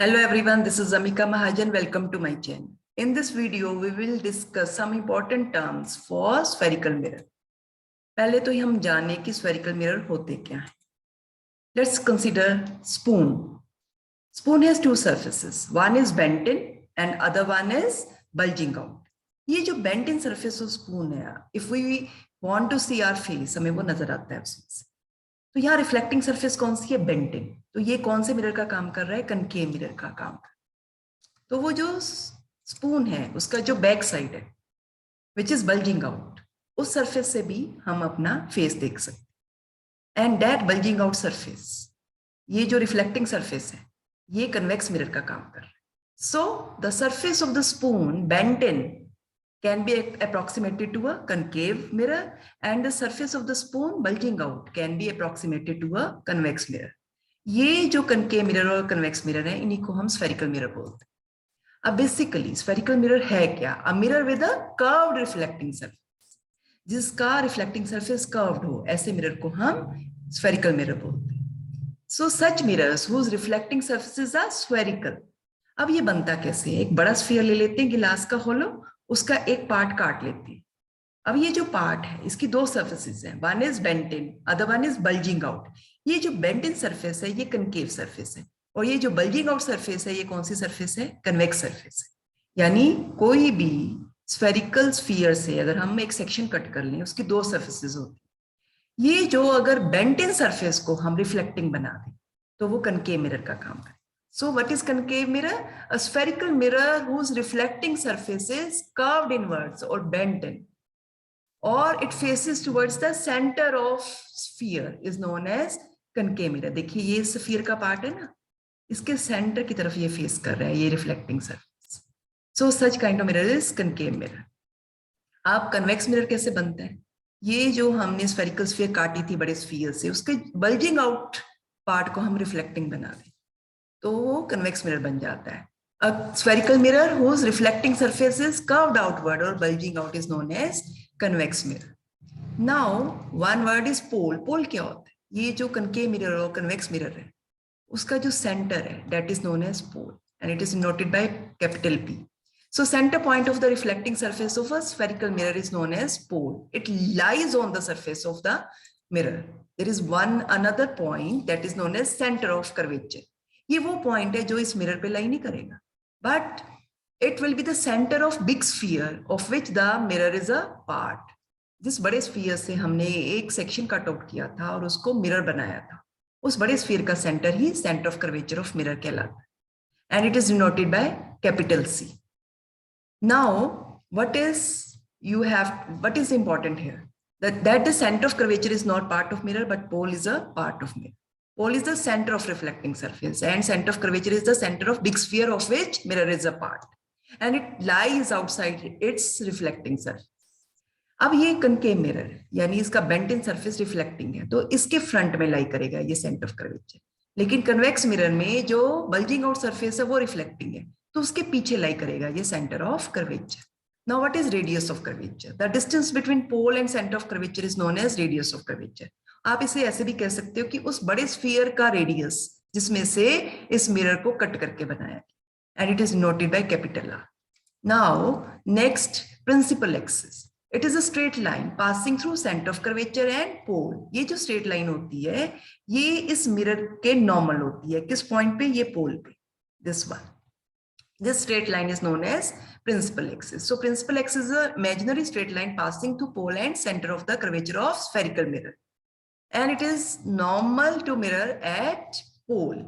Hello everyone, this is Amika Mahajan. Welcome to my channel. In this video, we will discuss some important terms for spherical mirror. पहले तो हम जाने कि spherical mirror होते क्या हैं. Let's consider spoon. Spoon has two surfaces. One is bent in and other one is bulging out. ये जो bent in surface of spoon है, if we want to see our face, हमें वो नजर आता है उसमें से. तो यहाँ रिफ्लेक्टिंग सरफेस कौन सी है? बेंटिन. तो ये कौन से मिरर का काम कर रहा है? कनकेव मिरर का काम कर रहा है. तो वो जो स्पून है उसका जो बैक साइड है विच इज बल्जिंग आउट, उस सरफेस से भी हम अपना फेस देख सकते हैं. And that bulging out surface, ये जो रिफ्लेक्टिंग सरफेस है, ये कन्वेक्स मिरर का काम कर रहा है. So the surface of the spoon bent in can be approximated to a concave mirror and the surface of the spoon bulging out can be approximated to a convex mirror. ये जो concave mirror और convex mirror है, इन्हीं को हम spherical mirror बोलते हैं. अब basically spherical mirror है क्या? A mirror with a curved reflecting surface. जिसका reflecting surface curved हो, ऐसे mirror को हम spherical mirror बोलते हैं. So such mirrors whose reflecting surfaces are spherical. अब ये बनता कैसे है? एक बड़ा स्फीयर ले लेते हैं, गिलास का होलो, उसका एक पार्ट काट लेते हैं. अब ये जो पार्ट है इसकी दो सरफेसेस हैं, one is bent in, other one is bulging out. ये जो बेंट इन सरफेस है ये कनकेव सरफेस है और ये जो बल्जिंग आउट सरफेस है ये कौन सी सरफेस है? कन्वेक्स सरफेस है. यानी कोई भी स्फेरिकल स्फीयर से अगर हम एक सेक्शन कट कर लें उसकी दो सरफेसेस होती है. ये जो अगर बेंट इन सरफेस को हम रिफ्लेक्टिंग बना दें तो वो कनकेव मिरर का काम करे. So what is concave mirror? A spherical mirror whose reflecting surface is curved inwards or bent in, or it faces towards the center of sphere is known as concave mirror. देखिए ये sphere का part है ना, इसके centre की तरफ ये face कर रहा है ये reflecting surface. So such kind of mirror is concave mirror. आप कन्वेक्स मिरर कैसे बनता है? ये जो हमने स्फेरिकल स्फीयर काटी थी बड़े स्फीयर से, उसके बल्जिंग आउट पार्ट को हम रिफ्लेक्टिंग बना दें तो वो कन्वेक्स मिरर बन जाता है. A spherical mirror whose reflecting surface is curved outward or bulging out is known as convex mirror. Now one word is pole. Pole क्या होता है? ये जो concave mirror और convex mirror है उसका जो center है that is known as pole and it is denoted by capital P. So center point of the reflecting surface of a spherical mirror is known as pole. It lies on the surface of the mirror. There is another point that is known as center of curvature. ये वो point है जो इस mirror पे लाई नहीं करेगा, but it will be the centre of big sphere of which the mirror is a part. जिस बड़े स्फीयर से हमने एक सेक्शन कट आउट किया था और उसको मिरर बनाया था, उस बड़े स्फीयर का centre he centre of curvature of mirror कहलाता है and it is denoted by capital C. Now what is important here? that the center of curvature is not part of mirror but pole is a part of mirror. Pole is the center of reflecting surface and center of curvature is the center of big sphere of which mirror is a part and it lies outside its reflecting surface. अब ये concave mirror है यानी इसका bent in surface reflecting है तो इसके front में लाई करेगा ये सेंटर ऑफ कर्वेचर. लेकिन कन्वेक्स मिरर में जो बल्जिंग आउट सरफेस है वो रिफ्लेक्टिंग है तो उसके पीछे लाई करेगा ये centre of curvature. Now what is radius of curvature? The distance between pole and center of curvature is known as radius of curvature. आप इसे ऐसे भी कह सकते हो कि उस बड़े स्फीयर का रेडियस जिसमें से इस मिरर को कट करके बनाया and it is denoted by capital R. Now next, principal axis. It is a straight line passing through center of curvature and pole. ये जो straight line होती है ये इस मिरर के नॉर्मल होती है. किस पॉइंट पे? ये पोल पे. This one. This straight line is known as principal axis. So principal axis is an imaginary straight line passing through pole and center of the curvature of spherical mirror. And it is normal to mirror at pole.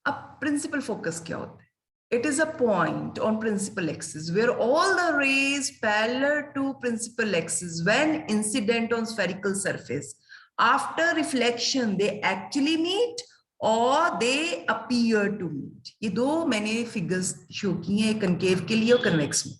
अब principal focus क्या होता है? It is a point on principal axis where all the rays parallel to principal axis when incident on spherical surface after reflection they actually meet or they appear to meet. ये दो मैंने figures show की हैं concave के लिए और convex में.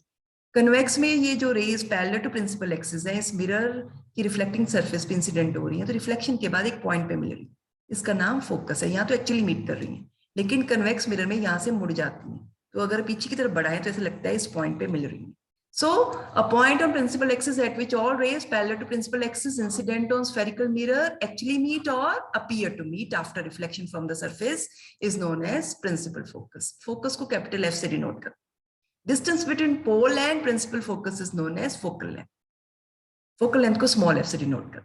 Convex में ये जो rays parallel to principal axis है इस मिरर की रिफ्लेक्टिंग सरफेस पे इंसिडेंट हो रही है तो रिफ्लेक्शन के बाद एक पॉइंट पे मिल रही है, इसका नाम फोकस है. यहाँ तो एक्चुअली मीट कर रही है लेकिन कन्वेक्स मिरर में यहाँ से मुड़ जाती है तो अगर पीछे की तरफ बढ़ाएं तो ऐसा लगता है इस पॉइंट पे मिल रही है. So a point on principal axis at which all rays parallel to principal axis incident on spherical mirror actually meet or appear to meet after reflection from the surface is known as principal focus. Focus को capital F से denote कर. Distance between pole and principal focus is known as focal length. Focal length को small f से denote कर.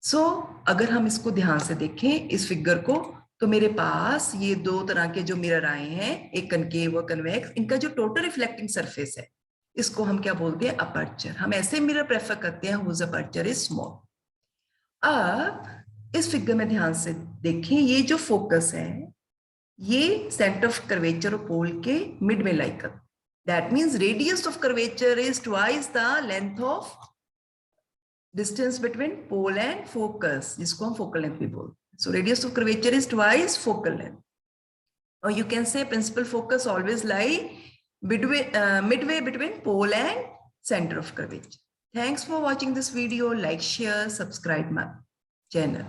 So अगर हम इसको ध्यान से देखें इस फिगर को, तो मेरे पास ये दो तरह के जो मिरर आए हैं, एक कनकेव और कन्वेक्स, इनका जो टोटल रिफ्लेक्टिंग सरफेस है इसको हम क्या बोलते हैं, अपर्चर. हम ऐसे मिरर प्रेफर करते हैं हुज अपर्चर इज स्मॉल. अब इस फिगर में ध्यान से देखें, ये जो फोकस है ये सेंटर ऑफ कर्वेचर और पोल के मिड में लाई कर. That means radius of curvature is twice the length of distance between pole and focus, जिसको हम फोकल लेंथ भी बोलते हैं. So radius of curvature is twice focal length. और you can say principal focus always lie midway between pole and center of curvature. Thanks for watching this video. Like, share, subscribe my channel.